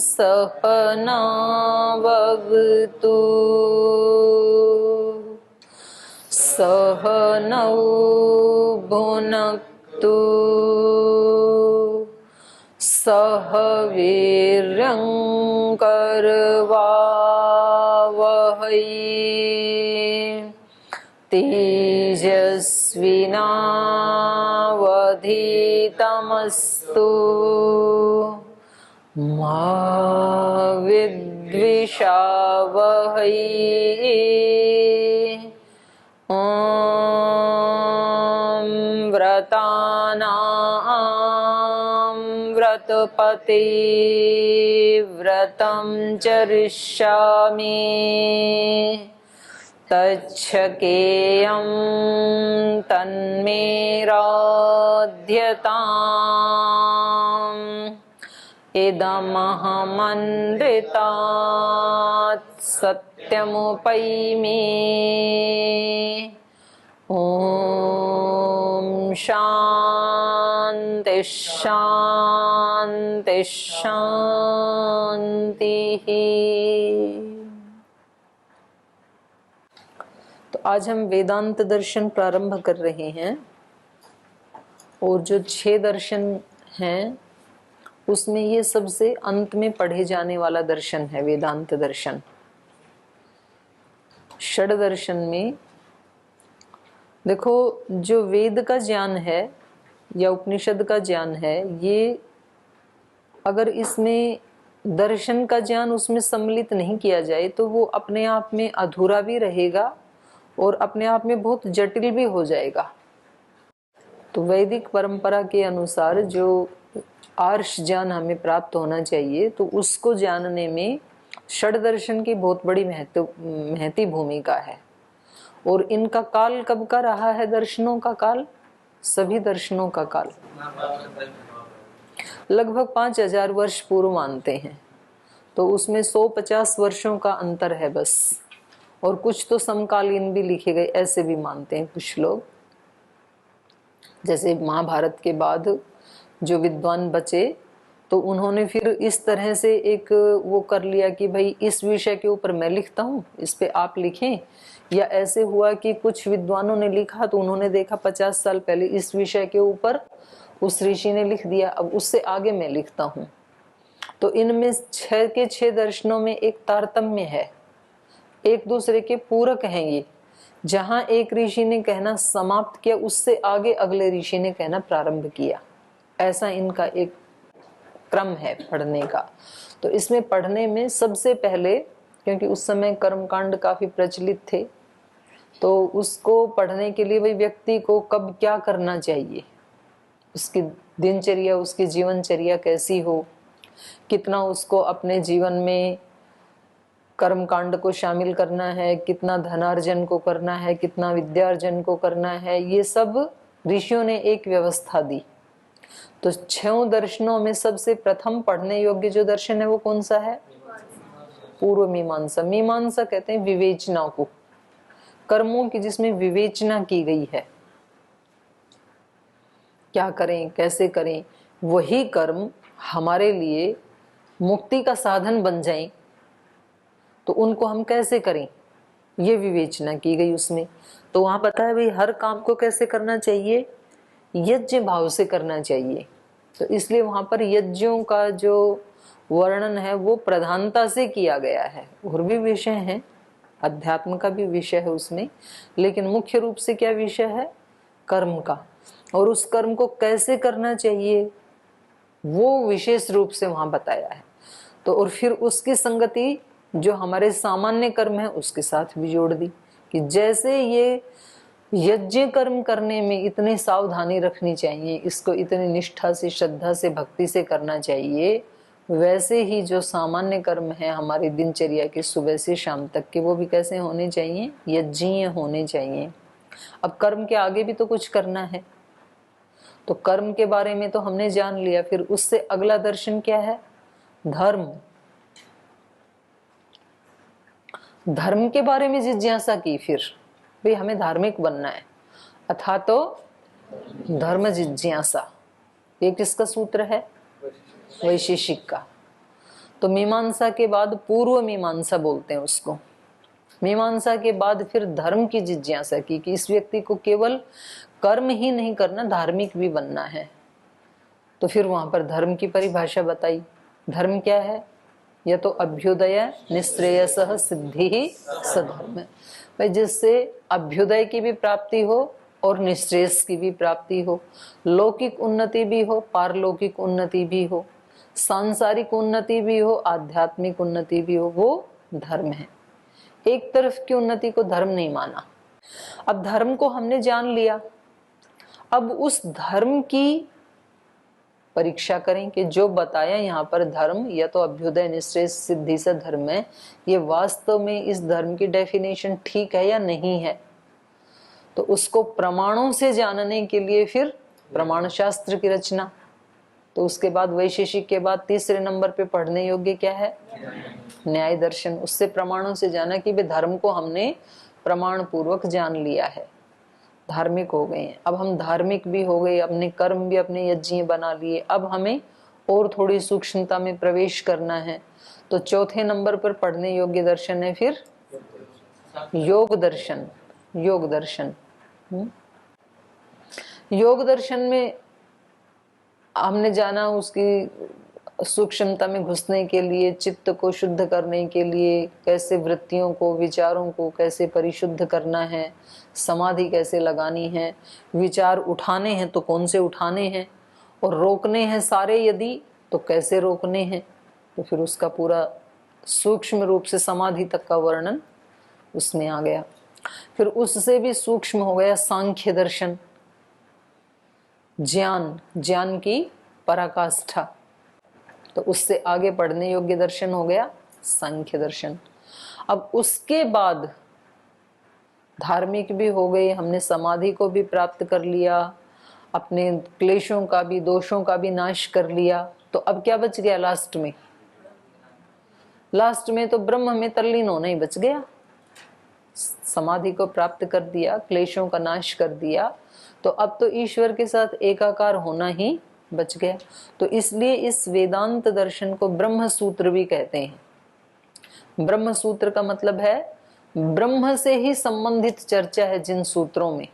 सहनाववतु सहनौ भुनक्तु सह वीर्यं करवावहै तेजस्विनावधीतमस्तु मा विद्विषावहै। ॐ व्रतानां व्रतपते व्रतं चरिष्यामि तच्छकेयं तन्मे राध्यताम् इदमहमनृतात् सत्यमुपैमि। ॐ शान्ति शान्ति शान्तिः। तो आज हम वेदांत दर्शन प्रारंभ कर रहे हैं और जो 6 दर्शन हैं उसमें ये सबसे अंत में पढ़े जाने वाला दर्शन है वेदांत दर्शन। षड दर्शन में देखो, जो वेद का ज्ञान है या उपनिषद का ज्ञान है, ये अगर इसमें दर्शन का ज्ञान उसमें सम्मिलित नहीं किया जाए तो वो अपने आप में अधूरा भी रहेगा और अपने आप में बहुत जटिल भी हो जाएगा। तो वैदिक परंपरा के अनुसार जो आर्ष ज्ञान हमें प्राप्त होना चाहिए, तो उसको जानने में षड दर्शन की बहुत बड़ी महती भूमिका है। और इनका काल कब का रहा है? दर्शनों का काल, सभी दर्शनों का काल लगभग 5000 वर्ष पूर्व मानते हैं। तो उसमें 150 वर्षों का अंतर है बस, और कुछ तो समकालीन भी लिखे गए, ऐसे भी मानते हैं कुछ लोग। जैसे महाभारत के बाद जो विद्वान बचे तो उन्होंने फिर इस तरह से एक वो कर लिया कि भाई इस विषय के ऊपर मैं लिखता हूँ, इस पे आप लिखें। या ऐसे हुआ कि कुछ विद्वानों ने लिखा तो उन्होंने देखा 50 साल पहले इस विषय के ऊपर उस ऋषि ने लिख दिया, अब उससे आगे मैं लिखता हूँ। तो इनमें 6 के 6 दर्शनों में एक तारतम्य है, एक दूसरे के पूरक हैं ये। जहां एक ऋषि ने कहना समाप्त किया, उससे आगे अगले ऋषि ने कहना प्रारंभ किया। ऐसा इनका एक क्रम है पढ़ने का। तो इसमें पढ़ने में सबसे पहले, क्योंकि उस समय कर्मकांड काफी प्रचलित थे, तो उसको पढ़ने के लिए वही व्यक्ति को कब क्या करना चाहिए, उसकी दिनचर्या, उसकी जीवनचर्या कैसी हो, कितना उसको अपने जीवन में कर्मकांड को शामिल करना है, कितना धनार्जन को करना है, कितना विद्यार्जन को करना है, ये सब ऋषियों ने एक व्यवस्था दी। तो 6 दर्शनों में सबसे प्रथम पढ़ने योग्य जो दर्शन है वो कौन सा है? पूर्व मीमांसा। मीमांसा कहते हैं विवेचना को, कर्मों की जिसमें विवेचना की गई है, क्या करें कैसे करें, वही कर्म हमारे लिए मुक्ति का साधन बन जाएं तो उनको हम कैसे करें, ये विवेचना की गई उसमें। तो वहां पता है भाई हर काम को कैसे करना चाहिए, यज्ञ भाव से करना चाहिए। तो इसलिए वहां पर यज्ञों का जो वर्णन है वो प्रधानता से किया गया है। और भी विषय हैं, अध्यात्म का भी विषय है उसमें, लेकिन मुख्य रूप से क्या विषय है? कर्म का। और उस कर्म को कैसे करना चाहिए वो विशेष रूप से वहां बताया है। तो और फिर उसकी संगति जो हमारे सामान्य कर्म है उसके साथ भी जोड़ दी कि जैसे ये यज्ञ कर्म करने में इतनी सावधानी रखनी चाहिए, इसको इतनी निष्ठा से, श्रद्धा से, भक्ति से करना चाहिए, वैसे ही जो सामान्य कर्म है हमारी दिनचर्या के सुबह से शाम तक के, वो भी कैसे होने चाहिए? यज्ञीय होने चाहिए। अब कर्म के आगे भी तो कुछ करना है, तो कर्म के बारे में तो हमने जान लिया। फिर उससे अगला दर्शन क्या है? धर्म। धर्म के बारे में जिज्ञासा की, फिर भाई हमें धार्मिक बनना है, अथा तो धर्म जिज्ञासा। ये किसका सूत्र है? वैशेषिक का। तो मीमांसा के बाद पूर्व मीमांसा बोलते हैं उसको। मीमांसा के बाद फिर धर्म की जिज्ञासा की कि इस व्यक्ति को केवल कर्म ही नहीं करना, धार्मिक भी बनना है। तो फिर वहां पर धर्म की परिभाषा बताई। धर्म क्या है? यह तो अभ्युदय निश्रेयसः सिद्धि ही सधर्म है भाई, जिससे अभ्युदय की भी प्राप्ति हो और निश्रेयस की भी प्राप्ति हो, लौकिक उन्नति भी हो, पारलौकिक उन्नति भी हो, सांसारिक उन्नति भी हो, आध्यात्मिक उन्नति भी हो, वो धर्म है। एक तरफ की उन्नति को धर्म नहीं माना। अब धर्म को हमने जान लिया, अब उस धर्म की परीक्षा करें कि जो बताया यहाँ पर धर्म या तो अभ्युदय निश्रेयस सिद्धि से धर्म है, ये वास्तव में इस धर्म की डेफिनेशन ठीक है या नहीं है। तो उसको प्रमाणों से जानने के लिए फिर प्रमाण शास्त्र की रचना। तो उसके बाद वैशेषिक के बाद तीसरे नंबर पे पढ़ने योग्य क्या है? न्याय दर्शन। उससे प्रमाणों से जाना कि वे धर्म को हमने प्रमाण पूर्वक जान लिया है, धार्मिक हो गए हैं। अब हम धार्मिक भी हो गए, अपने कर्म भी अपने यज्ञ बना लिए। अब हमें और थोड़ी सूक्ष्मता में प्रवेश करना है। तो चौथे नंबर पर पढ़ने योग्य दर्शन है फिर योग दर्शन। योग दर्शन, योग दर्शन में हमने जाना उसकी सूक्ष्मता में घुसने के लिए, चित्त को शुद्ध करने के लिए कैसे वृत्तियों को, विचारों को कैसे परिशुद्ध करना है, समाधि कैसे लगानी है, विचार उठाने हैं तो कौन से उठाने हैं, और रोकने हैं सारे यदि तो कैसे रोकने हैं। तो फिर उसका पूरा सूक्ष्म रूप से समाधि तक का वर्णन उसमें आ गया। फिर उससे भी सूक्ष्म हो गया सांख्य दर्शन, ज्ञान, ज्ञान की पराकाष्ठा। तो उससे आगे पढ़ने योग्य दर्शन हो गया सांख्य दर्शन। अब उसके बाद धार्मिक भी हो गए, हमने समाधि को भी प्राप्त कर लिया, अपने क्लेशों का भी, दोषों का भी नाश कर लिया। तो अब क्या बच गया लास्ट में? लास्ट में तो ब्रह्म में तल्लीन होना ही बच गया। समाधि को प्राप्त कर दिया, क्लेशों का नाश कर दिया, तो अब तो ईश्वर के साथ एकाकार होना ही बच गया। तो इसलिए इस वेदांत दर्शन को ब्रह्म सूत्र भी कहते हैं। ब्रह्म सूत्र का मतलब है ब्रह्म से ही संबंधित चर्चा है जिन सूत्रों में।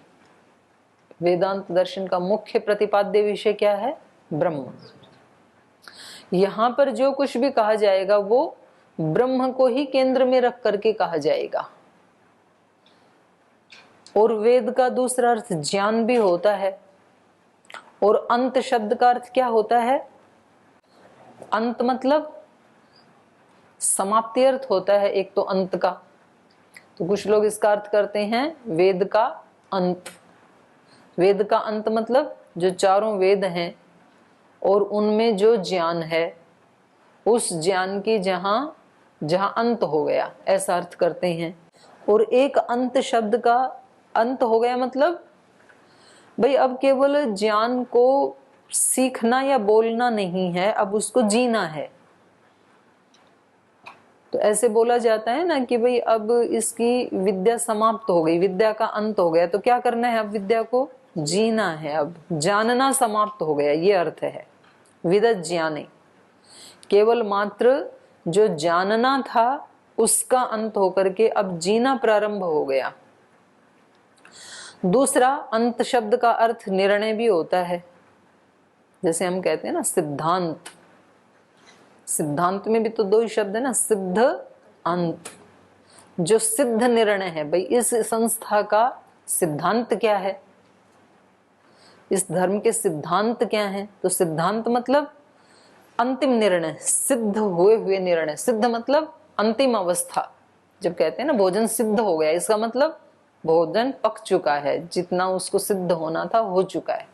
वेदांत दर्शन का मुख्य प्रतिपाद्य विषय क्या है? ब्रह्म। यहां पर जो कुछ भी कहा जाएगा वो ब्रह्म को ही केंद्र में रख करके कहा जाएगा। और वेद का दूसरा अर्थ ज्ञान भी होता है। और अंत शब्द का अर्थ क्या होता है? अंत मतलब समाप्ति अर्थ होता है एक तो अंत का। तो कुछ लोग इसका अर्थ करते हैं वेद का अंत। वेद का अंत मतलब जो चारों वेद हैं और उनमें जो ज्ञान है, उस ज्ञान की जहां जहां अंत हो गया, ऐसा अर्थ करते हैं। और एक अंत शब्द का अंत हो गया मतलब भाई अब केवल ज्ञान को सीखना या बोलना नहीं है, अब उसको जीना है। तो ऐसे बोला जाता है ना कि भाई अब इसकी विद्या समाप्त हो गई, विद्या का अंत हो गया, तो क्या करना है? अब विद्या को जीना है, अब जानना समाप्त हो गया, ये अर्थ है विदत ज्ञाने। केवल मात्र जो जानना था उसका अंत होकर के अब जीना प्रारंभ हो गया। दूसरा अंत शब्द का अर्थ निर्णय भी होता है। जैसे हम कहते हैं ना सिद्धांत, सिद्धांत में भी तो दो ही शब्द है ना, सिद्ध अंत। जो सिद्ध निर्णय है, भाई इस संस्था का सिद्धांत क्या है, इस धर्म के सिद्धांत क्या है? तो सिद्धांत मतलब अंतिम निर्णय, सिद्ध हुए हुए निर्णय। सिद्ध मतलब अंतिम अवस्था। जब कहते हैं ना भोजन सिद्ध हो गया, इसका मतलब भोजन पक चुका है, जितना उसको सिद्ध होना था हो चुका है।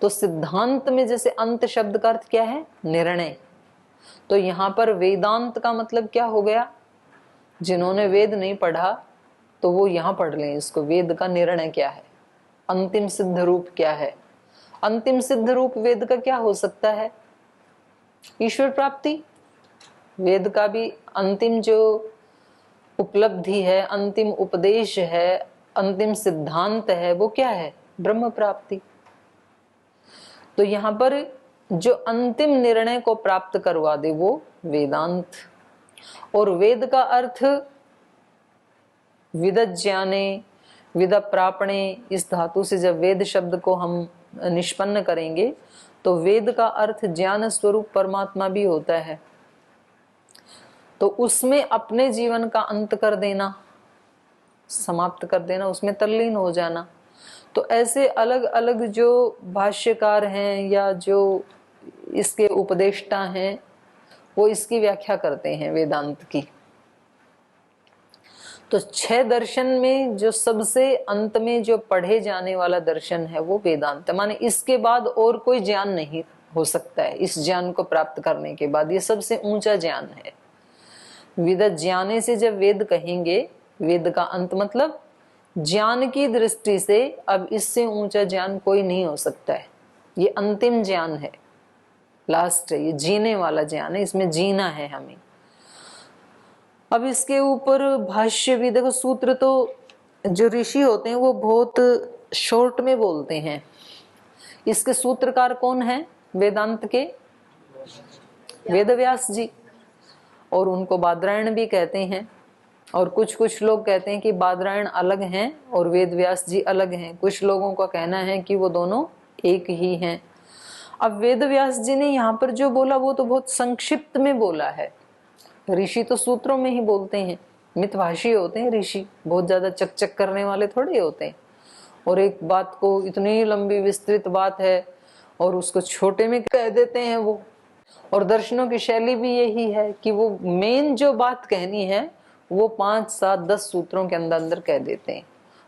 तो सिद्धांत में जैसे अंत शब्द का अर्थ क्या है? निर्णय। तो यहाँ पर वेदांत का मतलब क्या हो गया? जिन्होंने वेद नहीं पढ़ा तो वो यहाँ पढ़ लें इसको। वेद का निर्णय क्या है, अंतिम सिद्ध रूप क्या है? अंतिम सिद्ध रूप वेद का क्या हो सकता है? ईश्वर प्राप्ति। वेद का भी अंतिम जो उपलब्धि है, अंतिम उपदेश है, अंतिम सिद्धांत है, वो क्या है? ब्रह्म प्राप्ति। तो यहाँ पर जो अंतिम निर्णय को प्राप्त करवा दे वो वेदांत। और वेद का अर्थ विदज्ञाने विद प्रापणे, इस धातु से जब वेद शब्द को हम निष्पन्न करेंगे तो वेद का अर्थ ज्ञान स्वरूप परमात्मा भी होता है। तो उसमें अपने जीवन का अंत कर देना, समाप्त कर देना, उसमें तल्लीन हो जाना। तो ऐसे अलग अलग जो भाष्यकार हैं या जो इसके उपदेष्टा हैं वो इसकी व्याख्या करते हैं वेदांत की। तो 6 दर्शन में जो सबसे अंत में जो पढ़े जाने वाला दर्शन है वो वेदांत है। माने इसके बाद और कोई ज्ञान नहीं हो सकता है। इस ज्ञान को प्राप्त करने के बाद ये सबसे ऊंचा ज्ञान है। विद ज्ञाने से जब वेद कहेंगे, वेद का अंत मतलब ज्ञान की दृष्टि से अब इससे ऊंचा ज्ञान कोई नहीं हो सकता है। ये अंतिम ज्ञान है, लास्ट है, ये जीने वाला ज्ञान है, इसमें जीना है हमें। अब इसके ऊपर भाष्य भी देखो, सूत्र तो जो ऋषि होते हैं वो बहुत शॉर्ट में बोलते हैं। इसके सूत्रकार कौन है वेदांत के? वेदव्यास जी। और उनको बादरायण भी कहते हैं। और कुछ लोग कहते हैं कि बादरायण अलग हैं और वेदव्यास जी अलग हैं। कुछ लोगों का कहना है कि वो दोनों एक ही हैं। अब वेदव्यास जी ने यहाँ पर जो बोला वो तो बहुत संक्षिप्त में बोला है। ऋषि तो सूत्रों में ही बोलते हैं, मितभाषी होते हैं ऋषि, बहुत ज्यादा चकचक करने वाले थोड़े होते हैं। और एक बात को इतनी लंबी विस्तृत बात है और उसको छोटे में कह देते हैं वो। और दर्शनों की शैली भी यही है कि वो मेन जो बात कहनी है वो 5, 7, 10 सूत्रों के अंदर अंदर कह देते हैं।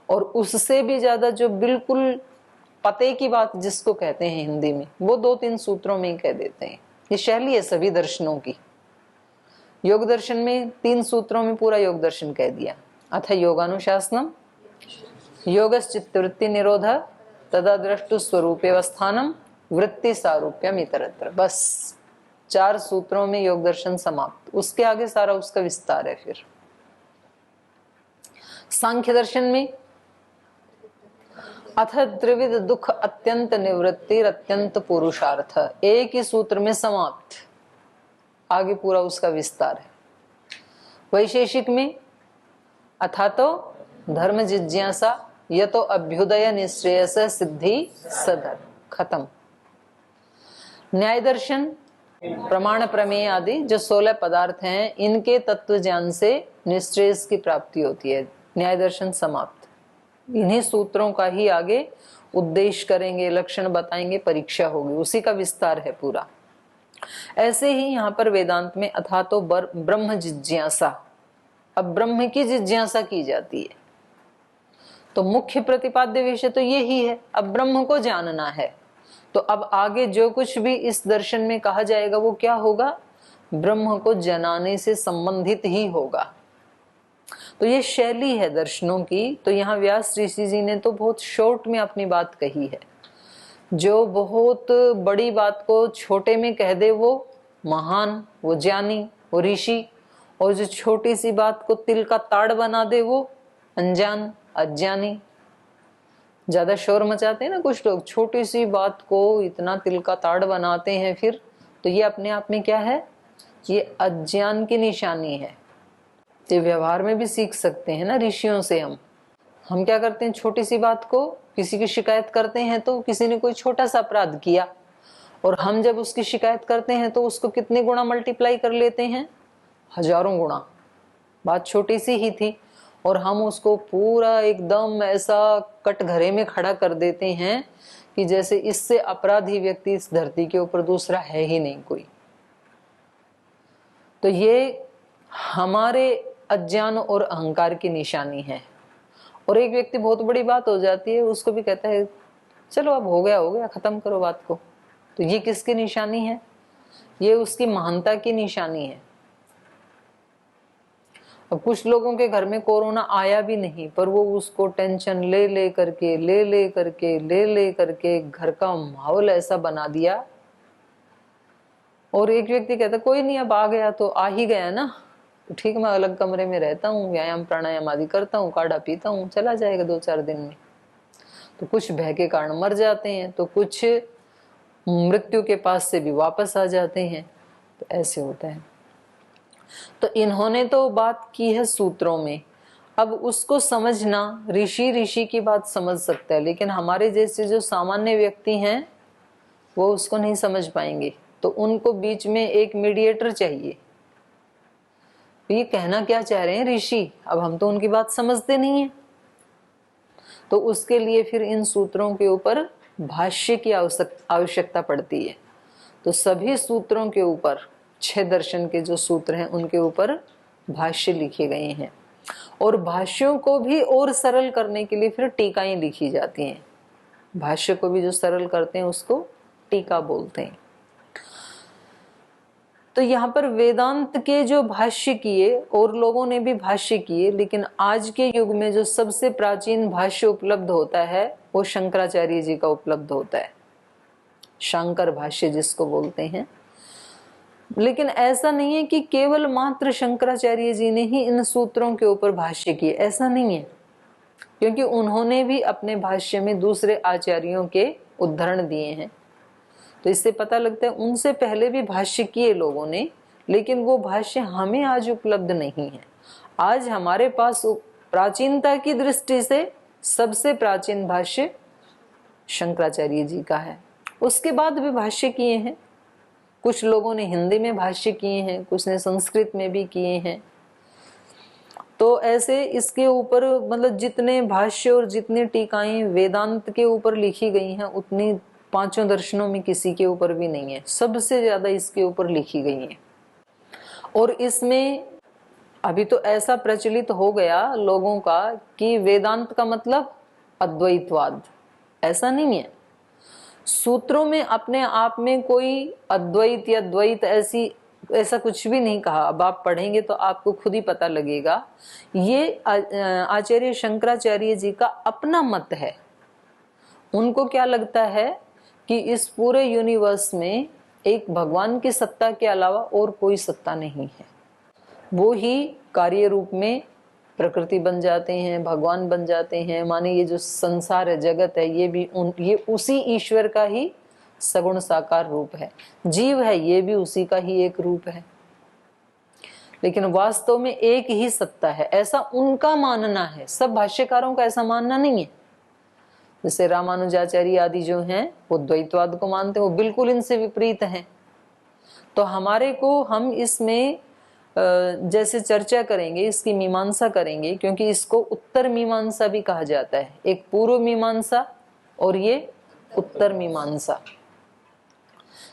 और उससे भी ज्यादा जो बिल्कुल पते की बात जिसको कहते हैं हिंदी में, वो 2-3 सूत्रों में ही कह देते हैं। ये शैली है सभी दर्शनों की। योग दर्शन में 3 सूत्रों में पूरा योग दर्शन कह दिया। अथ योगानुशासनम योगश्चित्तवृत्ति निरोध तदा द्रष्टु स्वरूपेवस्थानम वृत्ति सारूप्यम इतरत्र। बस 4 सूत्रों में योग दर्शन समाप्त। उसके आगे सारा उसका विस्तार है। फिर सांख्य दर्शन में अथ त्रिविध दुख अत्यंत निवृत्ति अत्यंत पुरुषार्थ, एक ही सूत्र में समाप्त। आगे पूरा उसका विस्तार है। वैशेषिक में अथा तो धर्म जिज्ञासा यतो अभ्युदय निश्रेयस सिद्धि सधर्म, खत्म। न्याय दर्शन प्रमाण प्रमेय आदि जो 16 पदार्थ हैं, इनके तत्व ज्ञान से निश्रेयस की प्राप्ति होती है। न्याय दर्शन समाप्त। इन्हीं सूत्रों का ही आगे उद्देश्य करेंगे, लक्षण बताएंगे, परीक्षा होगी, उसी का विस्तार है पूरा। ऐसे ही यहाँ पर वेदांत में अथा तो ब्रह्म जिज्ञासा, अब ब्रह्म की जिज्ञासा की जाती है। तो मुख्य प्रतिपाद्य विषय तो यही है, अब ब्रह्म को जानना है। तो अब आगे जो कुछ भी इस दर्शन में कहा जाएगा वो क्या होगा? ब्रह्म को जनाने से संबंधित ही होगा। तो ये शैली है दर्शनों की। तो यहाँ व्यास ऋषि जी ने तो बहुत शॉर्ट में अपनी बात कही है। जो बहुत बड़ी बात को छोटे में कह दे वो महान, वो ज्ञानी, वो ऋषि। और जो छोटी सी बात को तिल का ताड़ बना दे वो अनजान, अज्ञानी। ज्यादा शोर मचाते हैं ना कुछ लोग, छोटी सी बात को इतना तिल का ताड़ बनाते हैं फिर। तो ये अपने आप में क्या है? ये अज्ञान की निशानी है। ये व्यवहार में भी सीख सकते हैं ना ऋषियों से। हम क्या करते हैं, छोटी सी बात को किसी की शिकायत करते हैं। तो किसी ने कोई छोटा सा अपराध किया और हम जब उसकी शिकायत करते हैं तो उसको कितने गुना मल्टीप्लाई कर लेते हैं? हजारों गुना। बात छोटी सी ही थी और हम उसको पूरा एकदम ऐसा कटघरे में खड़ा कर देते हैं कि जैसे इससे अपराधी व्यक्ति इस धरती के ऊपर दूसरा है ही नहीं कोई। तो ये हमारे अज्ञान और अहंकार की निशानी है। और एक व्यक्ति बहुत बड़ी बात हो जाती है, उसको भी कहता है चलो अब हो गया, खत्म करो बात को। तो ये किसकी निशानी है? ये उसकी महानता की निशानी है। अब कुछ लोगों के घर में कोरोना आया भी नहीं, पर वो उसको टेंशन ले करके घर का माहौल ऐसा बना दिया। और एक व्यक्ति कहता कोई नहीं, अब आ गया तो आ ही गया ना, तो ठीक, मैं अलग कमरे में रहता हूँ, व्यायाम प्राणायाम आदि करता हूँ, काढ़ा पीता हूँ, चला जाएगा 2-4 दिन में। तो कुछ भय के कारण मर जाते हैं, तो कुछ मृत्यु के पास से भी वापस आ जाते हैं। तो ऐसे होता है। तो इन्होंने तो बात की है सूत्रों में, अब उसको समझना ऋषि की बात समझ सकता है, लेकिन हमारे जैसे जो सामान्य व्यक्ति हैं वो उसको नहीं समझ पाएंगे। तो उनको बीच में एक मीडिएटर चाहिए। ये कहना क्या चाह रहे हैं ऋषि, अब हम तो उनकी बात समझते नहीं है। तो उसके लिए फिर इन सूत्रों के ऊपर भाष्य की आवश्यकता पड़ती है। तो सभी सूत्रों के ऊपर 6 दर्शन के जो सूत्र हैं उनके ऊपर भाष्य लिखे गए हैं, और भाष्यों को भी और सरल करने के लिए फिर टीकाएं लिखी जाती हैं। भाष्य को भी जो सरल करते हैं उसको टीका बोलते हैं। तो यहाँ पर वेदांत के जो भाष्य किए, और लोगों ने भी भाष्य किए, लेकिन आज के युग में जो सबसे प्राचीन भाष्य उपलब्ध होता है वो शंकराचार्य जी का उपलब्ध होता है, शंकर भाष्य जिसको बोलते हैं। लेकिन ऐसा नहीं है कि केवल मात्र शंकराचार्य जी ने ही इन सूत्रों के ऊपर भाष्य किए, ऐसा नहीं है, क्योंकि उन्होंने भी अपने भाष्य में दूसरे आचार्यों के उद्धरण दिए हैं। तो इससे पता लगता है उनसे पहले भी भाष्य किए लोगों ने, लेकिन वो भाष्य हमें आज उपलब्ध नहीं है। आज हमारे पास प्राचीनता की दृष्टि से सबसे प्राचीन भाष्य शंकराचार्य जी का है। उसके बाद भी भाष्य किए हैं, कुछ लोगों ने हिंदी में भाष्य किए हैं, कुछ ने संस्कृत में भी किए हैं। तो ऐसे इसके ऊपर मतलब जितने भाष्य और जितनी टीकाएं वेदांत के ऊपर लिखी गई हैं उतनी 5 दर्शनों में किसी के ऊपर भी नहीं है। सबसे ज्यादा इसके ऊपर लिखी गई है। और इसमें अभी तो ऐसा प्रचलित हो गया लोगों का कि वेदांत का मतलब अद्वैतवाद, ऐसा नहीं है। सूत्रों में अपने आप में कोई अद्वैत या द्वैत ऐसा कुछ भी नहीं कहा। अब आप पढ़ेंगे तो आपको खुद ही पता लगेगा। ये आचार्य शंकराचार्य जी का अपना मत है। उनको क्या लगता है कि इस पूरे यूनिवर्स में एक भगवान की सत्ता के अलावा और कोई सत्ता नहीं है। वो ही कार्य रूप में प्रकृति बन जाते हैं, भगवान बन जाते हैं। माने ये जो संसार है, जगत है, ये उसी ईश्वर का ही सगुण साकार रूप है। जीव है, ये भी उसी का ही एक रूप है। लेकिन वास्तव में एक ही सत्ता है, ऐसा उनका मानना है। सब भाष्यकारों का ऐसा मानना नहीं है। जैसे रामानुजाचार्य आदि जो हैं वो द्वैतवाद को मानते हैं, वो बिल्कुल इनसे विपरीत हैं। तो हमारे को हम इसमें जैसे चर्चा करेंगे, इसकी मीमांसा करेंगे, क्योंकि इसको उत्तर मीमांसा भी कहा जाता है। एक पूर्व मीमांसा और ये उत्तर मीमांसा,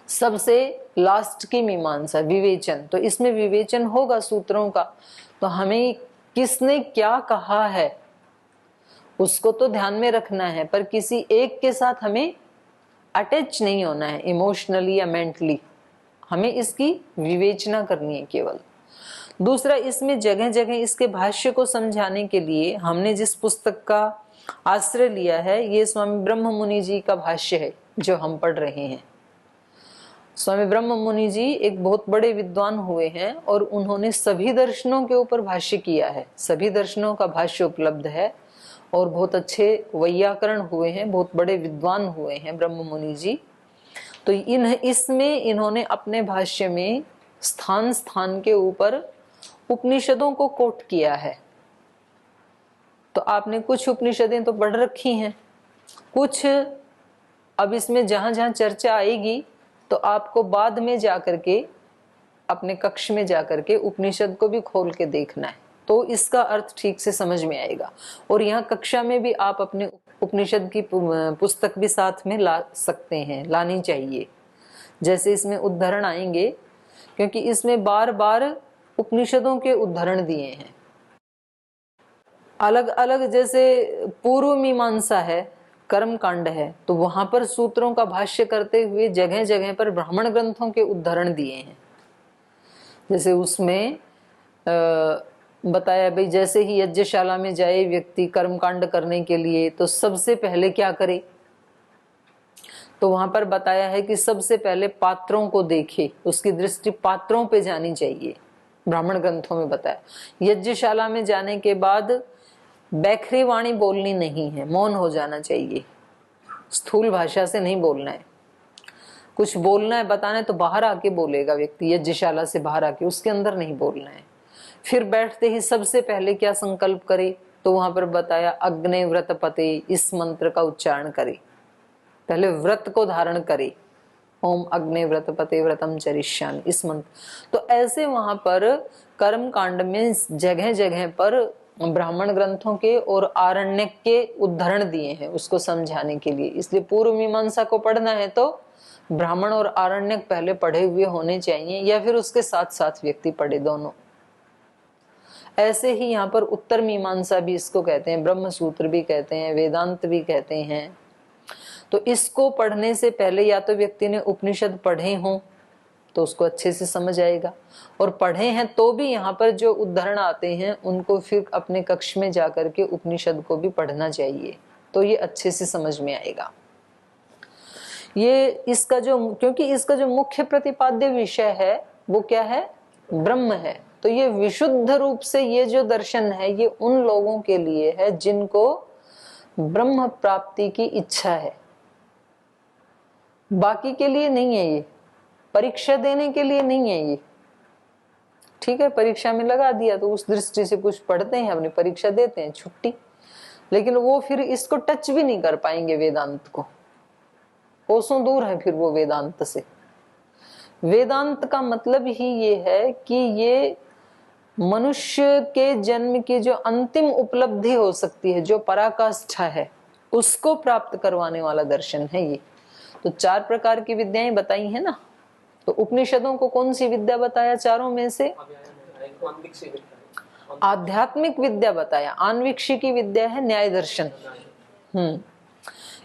सबसे लास्ट की मीमांसा, विवेचन। तो इसमें विवेचन होगा सूत्रों का। तो हमें किसने क्या कहा है उसको तो ध्यान में रखना है, पर किसी एक के साथ हमें अटैच नहीं होना है इमोशनली या मेंटली। हमें इसकी विवेचना करनी है केवल। दूसरा, इसमें जगह जगह इसके भाष्य को समझाने के लिए हमने जिस पुस्तक का आश्रय लिया है, ये स्वामी ब्रह्म मुनि जी का भाष्य है जो हम पढ़ रहे हैं। स्वामी ब्रह्म मुनि जी एक बहुत बड़े विद्वान हुए हैं और उन्होंने सभी दर्शनों के ऊपर भाष्य किया है। सभी दर्शनों का भाष्य उपलब्ध है और बहुत अच्छे वैयाकरण हुए हैं, बहुत बड़े विद्वान हुए हैं ब्रह्म मुनि जी। तो इसमें इन्होंने अपने भाष्य में स्थान स्थान के ऊपर उपनिषदों को कोट किया है। तो आपने कुछ उपनिषदें तो पढ़ रखी हैं, कुछ अब इसमें जहां जहां चर्चा आएगी तो आपको बाद में जाकर के अपने कक्ष में जाकर के उपनिषद को भी खोल के देखना है, तो इसका अर्थ ठीक से समझ में आएगा। और यहाँ कक्षा में भी आप अपने उपनिषद की पुस्तक भी साथ में ला सकते हैं, लानी चाहिए। जैसे इसमें उद्धरण आएंगे, क्योंकि इसमें बार बार उपनिषदों के उद्धरण दिए हैं अलग अलग। जैसे पूर्व मीमांसा है, कर्म कांड है, तो वहां पर सूत्रों का भाष्य करते हुए जगह जगह पर ब्राह्मण ग्रंथों के उद्धरण दिए हैं। जैसे उसमें बताया भाई, जैसे ही यज्ञशाला में जाए व्यक्ति कर्मकांड करने के लिए तो सबसे पहले क्या करे, तो वहां पर बताया है कि सबसे पहले पात्रों को देखे, उसकी दृष्टि पात्रों पे जानी चाहिए। ब्राह्मण ग्रंथों में बताया। यज्ञशाला में जाने के बाद बैखरी वाणी बोलनी नहीं है, मौन हो जाना चाहिए, स्थूल भाषा से नहीं बोलना है। कुछ बोलना है, बताना है तो बाहर आके बोलेगा व्यक्ति, यज्ञशाला से बाहर आके, उसके अंदर नहीं बोलना है। फिर बैठते ही सबसे पहले क्या संकल्प करे, तो वहां पर बताया अग्नि व्रत पते, इस मंत्र का उच्चारण करे, पहले व्रत को धारण करे, ओम अग्नि व्रत पते व्रतम चरिष्यामि, इस मंत्र। तो ऐसे वहां पर कर्म कांड में जगह जगह पर ब्राह्मण ग्रंथों के और आरण्यक के उद्धरण दिए हैं उसको समझाने के लिए। इसलिए पूर्व मीमांसा को पढ़ना है तो ब्राह्मण और आरण्यक पहले पढ़े हुए होने चाहिए, या फिर उसके साथ साथ व्यक्ति पढ़े, दोनों। ऐसे ही यहाँ पर उत्तर मीमांसा भी इसको कहते हैं, ब्रह्म सूत्र भी कहते हैं, वेदांत भी कहते हैं। तो इसको पढ़ने से पहले या तो व्यक्ति ने उपनिषद पढ़े हों तो उसको अच्छे से समझ आएगा, और पढ़े हैं तो भी यहाँ पर जो उद्धरण आते हैं उनको फिर अपने कक्ष में जाकर के उपनिषद को भी पढ़ना चाहिए, तो ये अच्छे से समझ में आएगा। ये इसका जो, क्योंकि इसका जो मुख्य प्रतिपाद्य विषय है वो क्या है, ब्रह्म है। तो ये विशुद्ध रूप से ये जो दर्शन है ये उन लोगों के लिए है जिनको ब्रह्म प्राप्ति की इच्छा है, बाकी के लिए नहीं है, ये परीक्षा देने के लिए नहीं है ये। ठीक है, परीक्षा में लगा दिया तो उस दृष्टि से कुछ पढ़ते हैं, अपनी परीक्षा देते हैं, छुट्टी, लेकिन वो फिर इसको टच भी नहीं कर पाएंगे, वेदांत को, कोसों दूर है फिर वो वेदांत से। वेदांत का मतलब ही ये है कि ये मनुष्य के जन्म की जो अंतिम उपलब्धि हो सकती है, जो पराकाष्ठा है, उसको प्राप्त करवाने वाला दर्शन है ये। तो 4 प्रकार की विद्याएं बताई है ना। तो उपनिषदों को कौन सी विद्या बताया चारों में से? आध्यात्मिक विद्या बताया। आन्वीक्षिकी विद्या है न्याय दर्शन,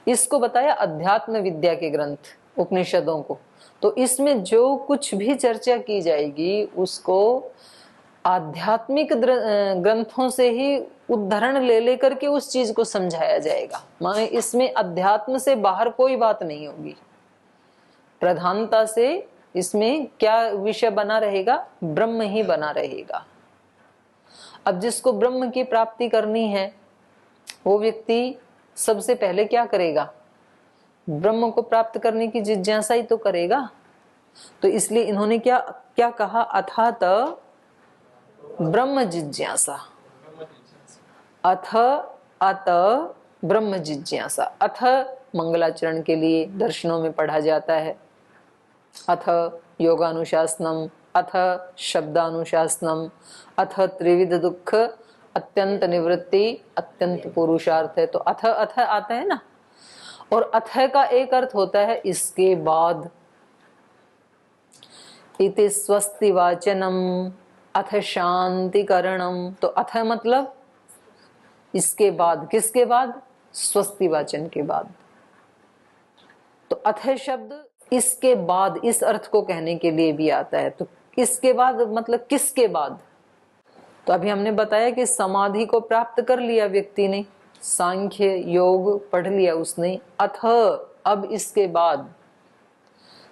इसको बताया अध्यात्म विद्या के ग्रंथ उपनिषदों को। तो इसमें जो कुछ भी चर्चा की जाएगी उसको आध्यात्मिक ग्रंथों से ही उद्धरण ले लेकर के उस चीज को समझाया जाएगा। माने इसमें अध्यात्म से बाहर कोई बात नहीं होगी। प्रधानता से इसमें क्या विषय बना रहेगा, ब्रह्म ही बना रहेगा। अब जिसको ब्रह्म की प्राप्ति करनी है वो व्यक्ति सबसे पहले क्या करेगा, ब्रह्म को प्राप्त करने की जिज्ञासा ही तो करेगा। तो इसलिए इन्होंने क्या क्या कहा, अथात ब्रह्म जिज्ञासा, अथ अत ब्रह्म जिज्ञासा। अथ मंगलाचरण के लिए दर्शनों में पढ़ा जाता है, अथ योगानुशासनम, अथ शब्दानुशासनम, अथ त्रिविध दुख अत्यंत निवृत्ति अत्यंत पुरुषार्थ है। तो अथ अथ आता है ना, और अथ का एक अर्थ होता है इसके बाद, इति स्वस्ति वाचनम अथ शांति करणम। तो अथ मतलब इसके बाद, किसके बाद, स्वस्ति वाचन के बाद। तो अथ शब्द इसके बाद इस अर्थ को कहने के लिए भी आता है। तो इसके बाद मतलब किसके बाद? तो अभी हमने बताया कि समाधि को प्राप्त कर लिया व्यक्ति ने, सांख्य योग पढ़ लिया उसने, अथ अब इसके बाद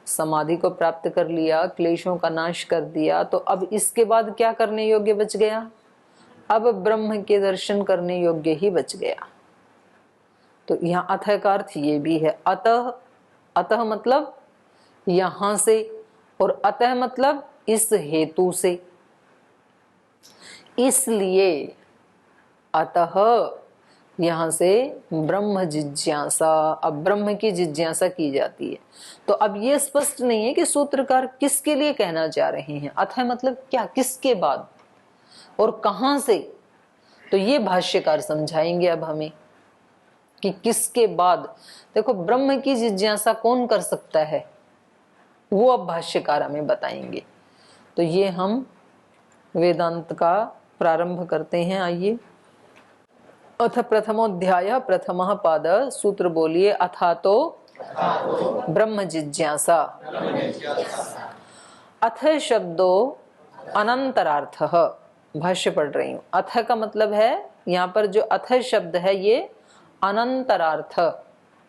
समाधि को प्राप्त कर लिया, क्लेशों का नाश कर दिया, तो अब इसके बाद क्या करने योग्य बच गया, अब ब्रह्म के दर्शन करने योग्य ही बच गया। तो यहाँ अथ का अर्थ ये भी है, अतः, अतः मतलब यहां से, और अतः मतलब इस हेतु से, इसलिए अतः यहां से ब्रह्म जिज्ञासा, अब ब्रह्म की जिज्ञासा की जाती है। तो अब ये स्पष्ट नहीं है कि सूत्रकार किसके लिए कहना चाह रहे हैं, अतः मतलब क्या, किसके बाद और कहां से। तो ये भाष्यकार समझाएंगे अब हमें कि किसके बाद। देखो ब्रह्म की जिज्ञासा कौन कर सकता है वो अब भाष्यकार हमें बताएंगे। तो ये हम वेदांत का प्रारंभ करते हैं। आइए, अथ प्रथमोध्याय प्रथमः पाद, सूत्र बोलिए, अथा तो ब्रह्म जिज्ञासा। अथ शब्दो अनंतरार्थः, भाष्य पढ़ रही हूं। अथ का मतलब है यहाँ पर जो अथ शब्द है ये अनंतरार्थ,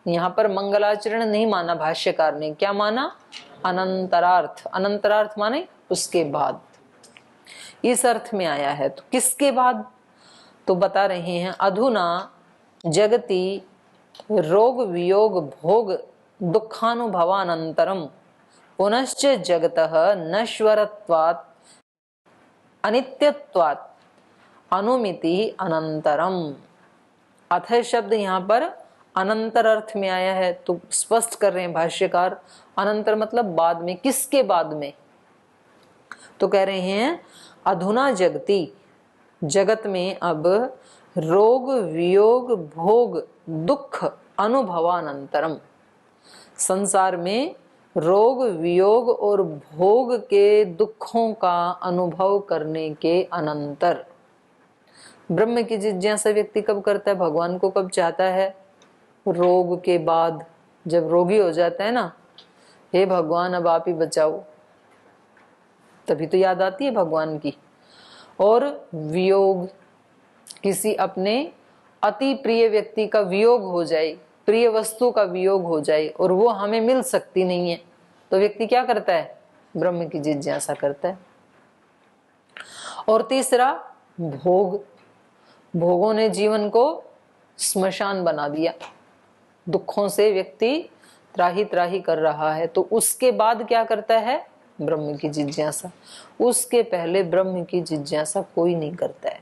यहाँ पर मंगलाचरण नहीं माना भाष्यकार ने, क्या माना, अनंतरार्थ। अनंतरार्थ माने उसके बाद, इस अर्थ में आया है। तो किसके बाद, तो बता रहे हैं, अधुना जगति रोग वियोग भोग दुखानुभवानंतरम पुनश्च जगतः नश्वरत्वात् अनित्यत्वात् अनुमिति अनंतरम। अथ शब्द यहाँ पर अनंतर अर्थ में आया है, तो स्पष्ट कर रहे हैं भाष्यकार, अनंतर मतलब बाद में, किसके बाद में? तो कह रहे हैं अधुना जगति, जगत में अब रोग वियोग भोग दुख अनुभवानंतरम, संसार में रोग वियोग और भोग के दुखों का अनुभव करने के अनंतर ब्रह्म की जिज्ञासा व्यक्ति कब करता है? भगवान को कब चाहता है? रोग के बाद, जब रोगी हो जाता है ना, हे भगवान अब आप ही बचाओ, तभी तो याद आती है भगवान की। और वियोग, किसी अपने अति प्रिय व्यक्ति का वियोग हो जाए, प्रिय वस्तु का वियोग हो जाए और वो हमें मिल सकती नहीं है, तो व्यक्ति क्या करता है? ब्रह्म की जिज्ञासा करता है। और तीसरा भोग, भोगों ने जीवन को स्मशान बना दिया, दुखों से व्यक्ति त्राही त्राही कर रहा है, तो उसके बाद क्या करता है? ब्रह्म की जिज्ञासा। उसके पहले ब्रह्म की जिज्ञासा कोई नहीं करता है।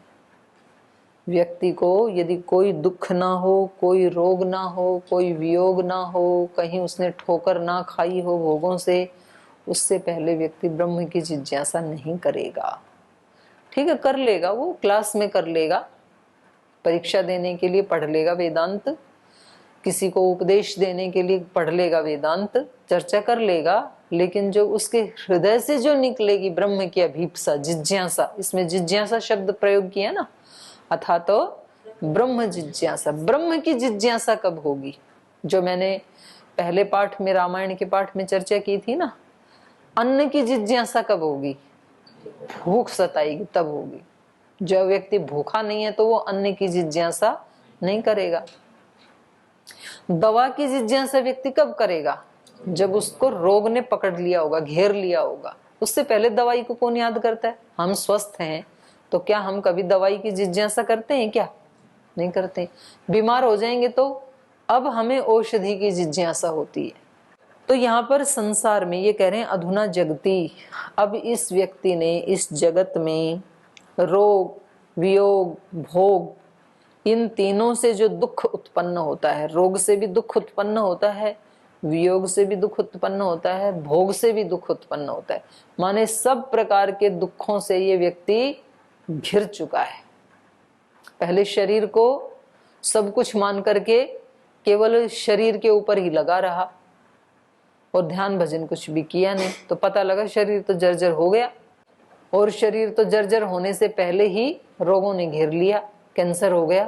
व्यक्ति को यदि कोई दुख ना हो, कोई रोग ना हो, कोई वियोग ना हो, कहीं उसने ठोकर ना खाई हो भोगों से, उससे पहले व्यक्ति ब्रह्म की जिज्ञासा नहीं करेगा। ठीक है, कर लेगा, वो क्लास में कर लेगा, परीक्षा देने के लिए पढ़ लेगा वेदांत, किसी को उपदेश देने के लिए पढ़ लेगा वेदांत, चर्चा कर लेगा, लेकिन जो उसके हृदय से जो निकलेगी ब्रह्म की अभीप्सा, जिज्ञासा, इसमें जिज्ञासा शब्द प्रयोग किया ना, अथा तो ब्रह्म जिज्ञासा। ब्रह्म की जिज्ञासा कब होगी? जो मैंने पहले पाठ में, रामायण के पाठ में चर्चा की थी ना, अन्न की जिज्ञासा कब होगी? भूख सताएगी तब होगी। जो व्यक्ति भूखा नहीं है तो वो अन्न की जिज्ञासा नहीं करेगा। दवा की जिज्ञासा व्यक्ति कब करेगा? जब उसको रोग ने पकड़ लिया होगा, घेर लिया होगा। उससे पहले दवाई को कौन याद करता है? हम स्वस्थ हैं तो क्या हम कभी दवाई की जिज्ञासा करते हैं क्या? नहीं करते। बीमार हो जाएंगे तो अब हमें औषधि की जिज्ञासा होती है। तो यहाँ पर संसार में ये कह रहे हैं अधुना जगति, अब इस व्यक्ति ने इस जगत में रोग वियोग भोग, इन तीनों से जो दुख उत्पन्न होता है, रोग से भी दुख उत्पन्न होता है, वियोग से भी दुख उत्पन्न होता है, भोग से भी दुख उत्पन्न होता है, माने सब प्रकार के दुखों से ये व्यक्ति घिर चुका है। पहले शरीर को सब कुछ मान करके केवल शरीर के ऊपर ही लगा रहा और ध्यान भजन कुछ भी किया नहीं, तो पता लगा शरीर तो जर्जर हो गया, और शरीर तो जर्जर होने से पहले ही रोगों ने घेर लिया, कैंसर हो गया,